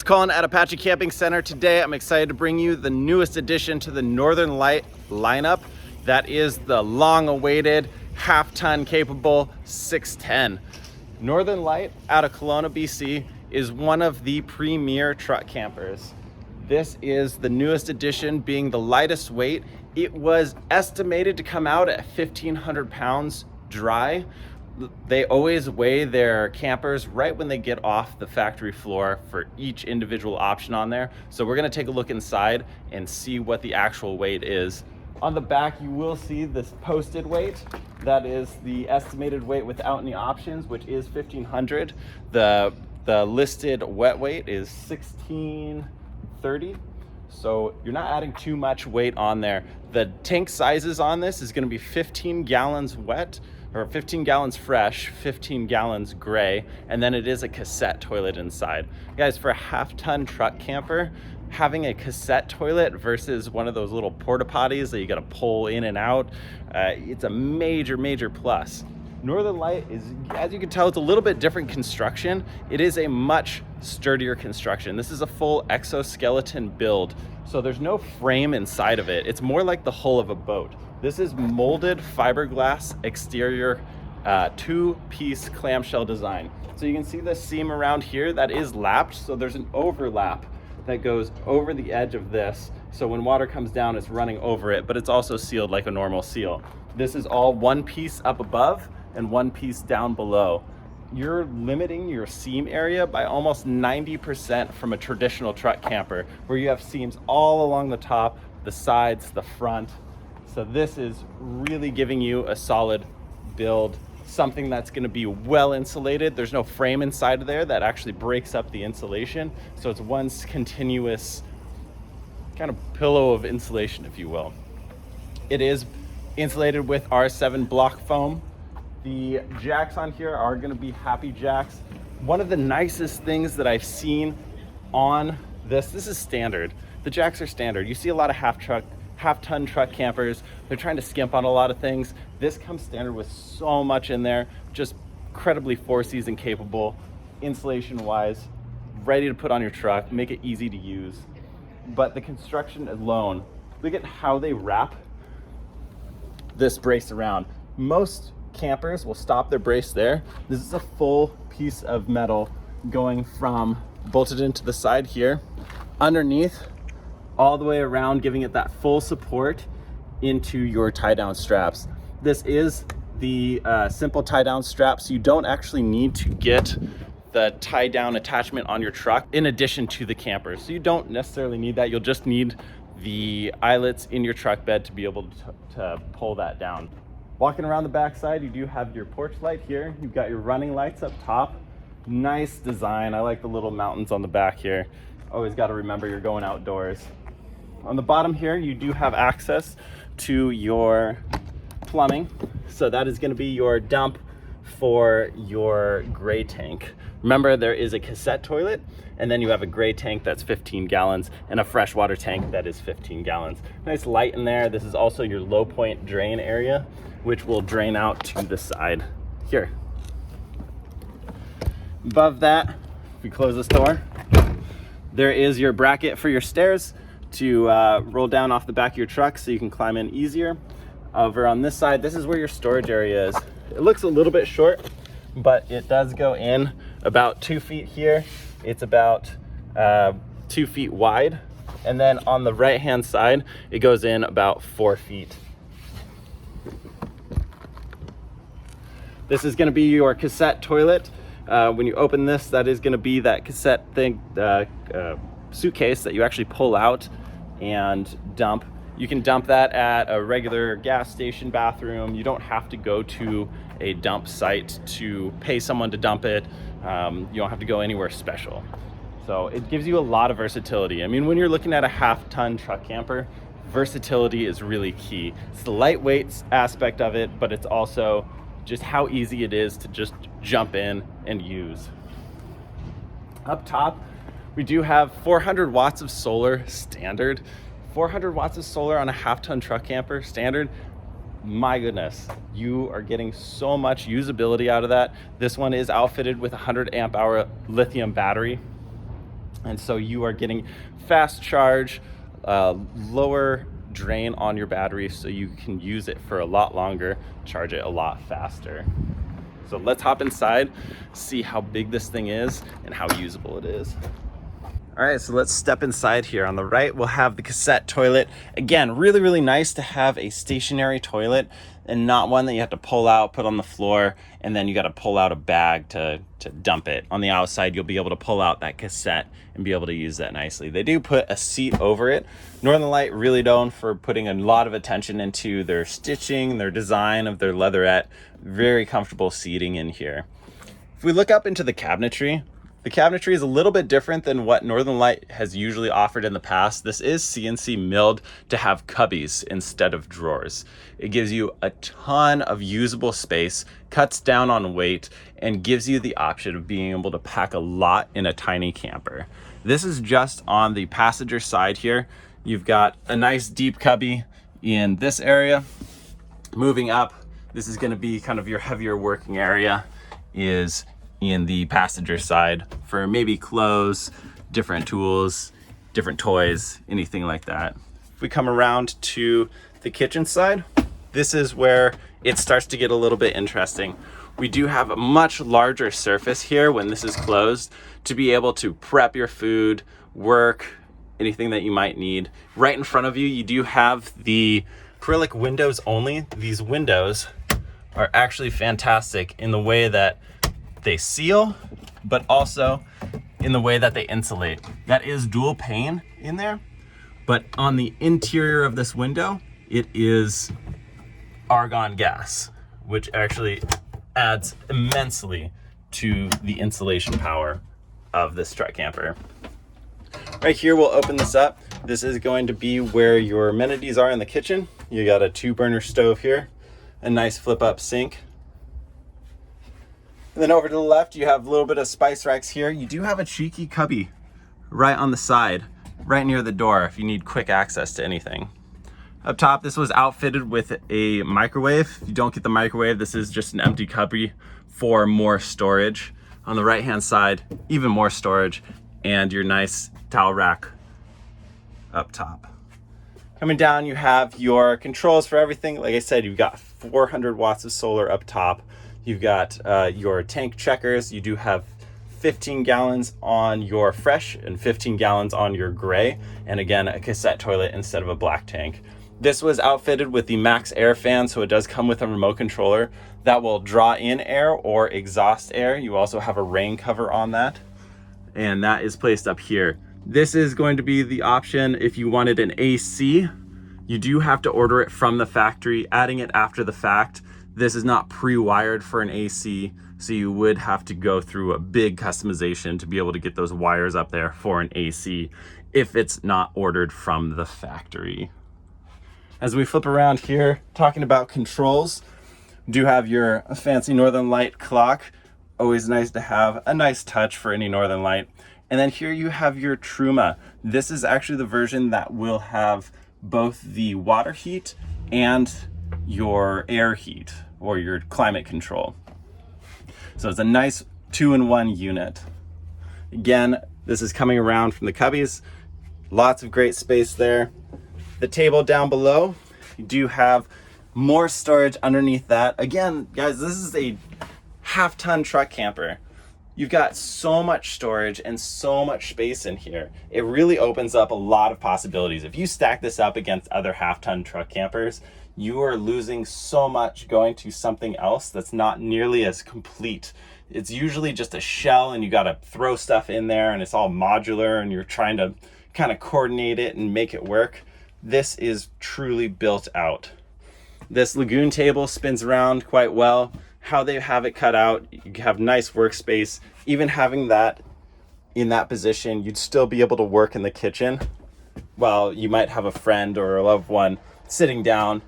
Colin at Apache Camping Center. Today I'm excited to bring you the newest addition to the Northern Lite lineup. That is the long-awaited half-ton capable 610. Northern Lite out of Kelowna, BC is one of the premier truck campers. This is the newest addition, being the lightest weight. It was estimated to come out at 1,500 pounds dry. They always weigh their campers right when they get off the factory floor for each individual option on there. So we're gonna take a look inside and see what the actual weight is. On the back, you will see this posted weight. That is the estimated weight without any options, which is 1,500. The listed wet weight is 1,630. So you're not adding too much weight on there. The tank sizes on this is gonna be 15 gallons wet, or 15 gallons fresh, 15 gallons gray, and then it is a cassette toilet inside. Guys, for a half-ton truck camper, having a cassette toilet versus one of those little porta potties that you gotta pull in and out, it's a major plus. Northern Lite is, as you can tell, it's a little bit different construction. It is a much sturdier construction. This is a full exoskeleton build, so there's no frame inside of it. It's more like the hull of a boat. This is molded fiberglass exterior, two-piece clamshell design. So you can see the seam around here that is lapped, so there's an overlap that goes over the edge of this. So when water comes down, it's running over it, but it's also sealed like a normal seal. This is all one piece up above and one piece down below. You're limiting your seam area by almost 90% from a traditional truck camper, where you have seams all along the top, the sides, the front. So this is really giving you a solid build, something that's gonna be well insulated. There's no frame inside of there that actually breaks up the insulation. So it's one continuous kind of pillow of insulation, if you will. It is insulated with R7 block foam. The jacks on here are gonna be happy jacks. One of the nicest things that I've seen on this is standard. The jacks are standard. You see a lot of half-ton truck campers. They're trying to skimp on a lot of things. This comes standard with so much in there, just incredibly four-season capable, insulation-wise, ready to put on your truck, make it easy to use. But the construction alone, look at how they wrap this brace around. Most campers will stop their brace there. This is a full piece of metal going from bolted into the side here, underneath, all the way around, giving it that full support into your tie-down straps. This is the simple tie-down strap, so you don't actually need to get the tie-down attachment on your truck in addition to the camper. So you don't necessarily need that. You'll just need the eyelets in your truck bed to be able to pull that down. Walking around the backside, you do have your porch light here. You've got your running lights up top. Nice design. I like the little mountains on the back here. Always got to remember you're going outdoors. On the bottom here, you do have access to your plumbing. So that is going to be your dump for your gray tank. Remember, there is a cassette toilet, and then you have a gray tank that's 15 gallons and a freshwater tank that is 15 gallons. Nice light in there. This is also your low point drain area, which will drain out to the side here. Above that, if we close this door, there is your bracket for your stairs to roll down off the back of your truck so you can climb in easier. Over on this side, this is where your storage area is. It looks a little bit short, but it does go in about 2 feet here. It's about 2 feet wide. And then on the right-hand side, it goes in about 4 feet. This is gonna be your cassette toilet. When you open this, that is gonna be that cassette thing, suitcase that you actually pull out and dump. You can dump that at a regular gas station bathroom. You don't have to go to a dump site to pay someone to dump it. You don't have to go anywhere special. So it gives you a lot of versatility. I mean, when you're looking at a half-ton truck camper, versatility is really key. It's the lightweight aspect of it, but it's also just how easy it is to just jump in and use. Up top, we do have 400 watts of solar standard. 400 watts of solar on a half-ton truck camper standard. My goodness, you are getting so much usability out of that. This one is outfitted with a 100 amp hour lithium battery. And so you are getting fast charge, lower drain on your battery, so you can use it for a lot longer, charge it a lot faster. So let's hop inside, see how big this thing is and how usable it is. All right, so let's step inside here. On the right, we'll have the cassette toilet. Again, really, really nice to have a stationary toilet and not one that you have to pull out, put on the floor, and then you got to pull out a bag to dump it. On the outside, you'll be able to pull out that cassette and be able to use that nicely. They do put a seat over it. Northern Lite really known for putting a lot of attention into their stitching, their design of their leatherette. Very comfortable seating in here. If we look up into the cabinetry is a little bit different than what Northern Lite has usually offered in the past. This is CNC milled to have cubbies instead of drawers. It gives you a ton of usable space, cuts down on weight, and gives you the option of being able to pack a lot in a tiny camper. This is just on the passenger side here. You've got a nice deep cubby in this area. Moving up, this is going to be kind of your heavier working area, is in the passenger side for maybe clothes, different tools, different toys, anything like that. If we come around to the kitchen side, this is where it starts to get a little bit interesting. We do have a much larger surface here when this is closed to be able to prep your food, work, anything that you might need. Right in front of you, you do have the acrylic windows only. These windows are actually fantastic in the way that they seal, but also in the way that they insulate. That is dual pane in there, but on the interior of this window, it is argon gas, which actually adds immensely to the insulation power of this truck camper. Right here, we'll open this up. This is going to be where your amenities are in the kitchen. You got a 2-burner stove here, a nice flip up sink. And then over to the left, you have a little bit of spice racks here. You do have a cheeky cubby right on the side, right near the door if you need quick access to anything. Up top, this was outfitted with a microwave. If you don't get the microwave, this is just an empty cubby for more storage. On the right-hand side, even more storage, and your nice towel rack up top. Coming down, you have your controls for everything. Like I said, you've got 400 watts of solar up top. You've got your tank checkers. You do have 15 gallons on your fresh and 15 gallons on your gray. And again, a cassette toilet instead of a black tank. This was outfitted with the max air fan, so it does come with a remote controller that will draw in air or exhaust air. You also have a rain cover on that, and that is placed up here. This is going to be the option if you wanted an AC. You do have to order it from the factory, adding it after the fact. This is not pre-wired for an AC, so you would have to go through a big customization to be able to get those wires up there for an AC if it's not ordered from the factory. As we flip around here, talking about controls, you do have your fancy Northern Lite clock. Always nice to have a nice touch for any Northern Lite. And then here you have your Truma. This is actually the version that will have both the water heat and your air heat, or your climate control. So it's a nice 2-in-1 unit. Again, this is coming around from the cubbies. Lots of great space there. The table down below, you do have more storage underneath that. Again, guys, this is a half-ton truck camper. You've got so much storage and so much space in here. It really opens up a lot of possibilities. If you stack this up against other half-ton truck campers, you are losing so much going to something else that's not nearly as complete. It's usually just a shell and you got to throw stuff in there and it's all modular and you're trying to kind of coordinate it and make it work. This is truly built out. This lagoon table spins around quite well. How they have it cut out, you have nice workspace. Even having that in that position, you'd still be able to work in the kitchen while you might have a friend or a loved one sitting down,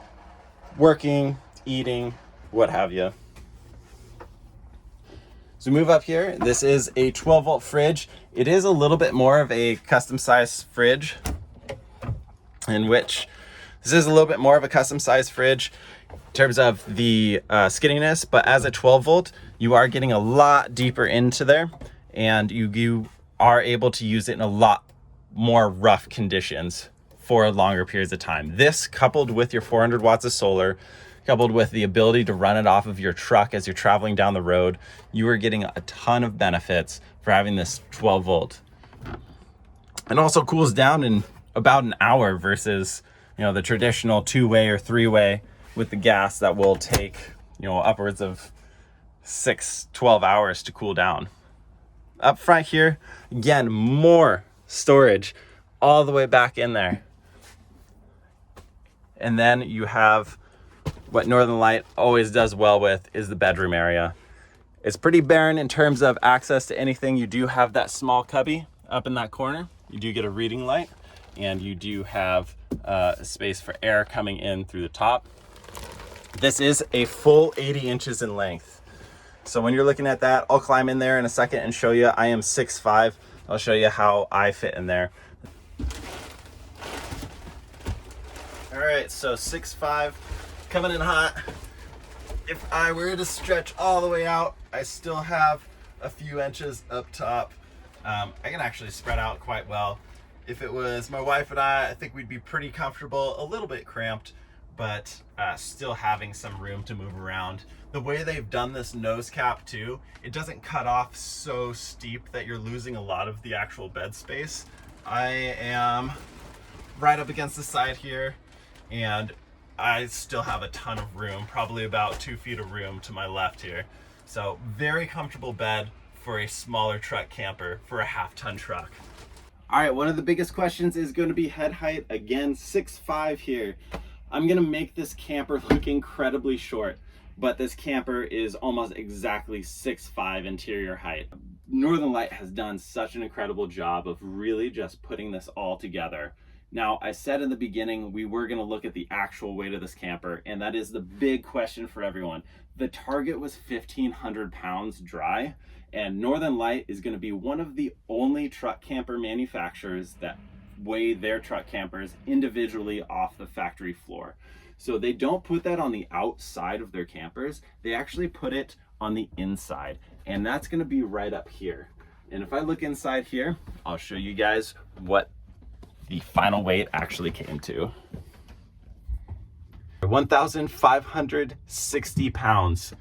working, eating, what have you. So move up here. This is a 12-volt fridge. It is a little bit more of a custom size fridge, in which this is a little bit more of a custom size fridge in terms of the skinniness, but as a 12-volt, you are getting a lot deeper into there, and you are able to use it in a lot more rough conditions for longer periods of time. This, coupled with your 400 watts of solar, coupled with the ability to run it off of your truck as you're traveling down the road, you are getting a ton of benefits for having this 12 volt. It also cools down in about an hour versus, you know, the traditional 2-way or 3-way with the gas that will take, you know, upwards of 12 hours to cool down. Up front here, again, more storage all the way back in there. And then you have what Northern Lite always does well with is the bedroom area. It's pretty barren in terms of access to anything. You do have that small cubby up in that corner. You do get a reading light, and you do have space for air coming in through the top. This is a full 80 inches in length. So when you're looking at that, I'll climb in there in a second and show you. I am 6'5". I'll show you how I fit in there. All right, so 6'5", coming in hot. If I were to stretch all the way out, I still have a few inches up top. I can actually spread out quite well. If it was my wife and I think we'd be pretty comfortable, a little bit cramped, but still having some room to move around. The way they've done this nose cap too, it doesn't cut off so steep that you're losing a lot of the actual bed space. I am right up against the side here, and I still have a ton of room, probably about 2 feet of room to my left here. So very comfortable bed for a smaller truck camper, for a half-ton truck. All right, one of the biggest questions is going to be head height. Again, 6'5" here. I'm gonna make this camper look incredibly short, but this camper is almost exactly 6'5" interior height. Northern Lite has done such an incredible job of really just putting this all together. Now, I said in the beginning, we were gonna look at the actual weight of this camper, and that is the big question for everyone. The target was 1,500 pounds dry, and Northern Lite is gonna be one of the only truck camper manufacturers that weigh their truck campers individually off the factory floor. So they don't put that on the outside of their campers, they actually put it on the inside, and that's gonna be right up here. And if I look inside here, I'll show you guys what the final weight actually came to. 1,560 pounds.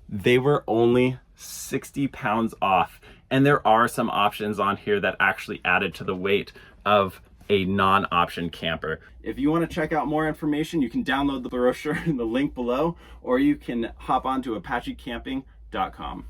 They were only 60 pounds off. And there are some options on here that actually added to the weight of a non-option camper. If you want to check out more information, you can download the brochure in the link below, or you can hop on to apachecamping.com.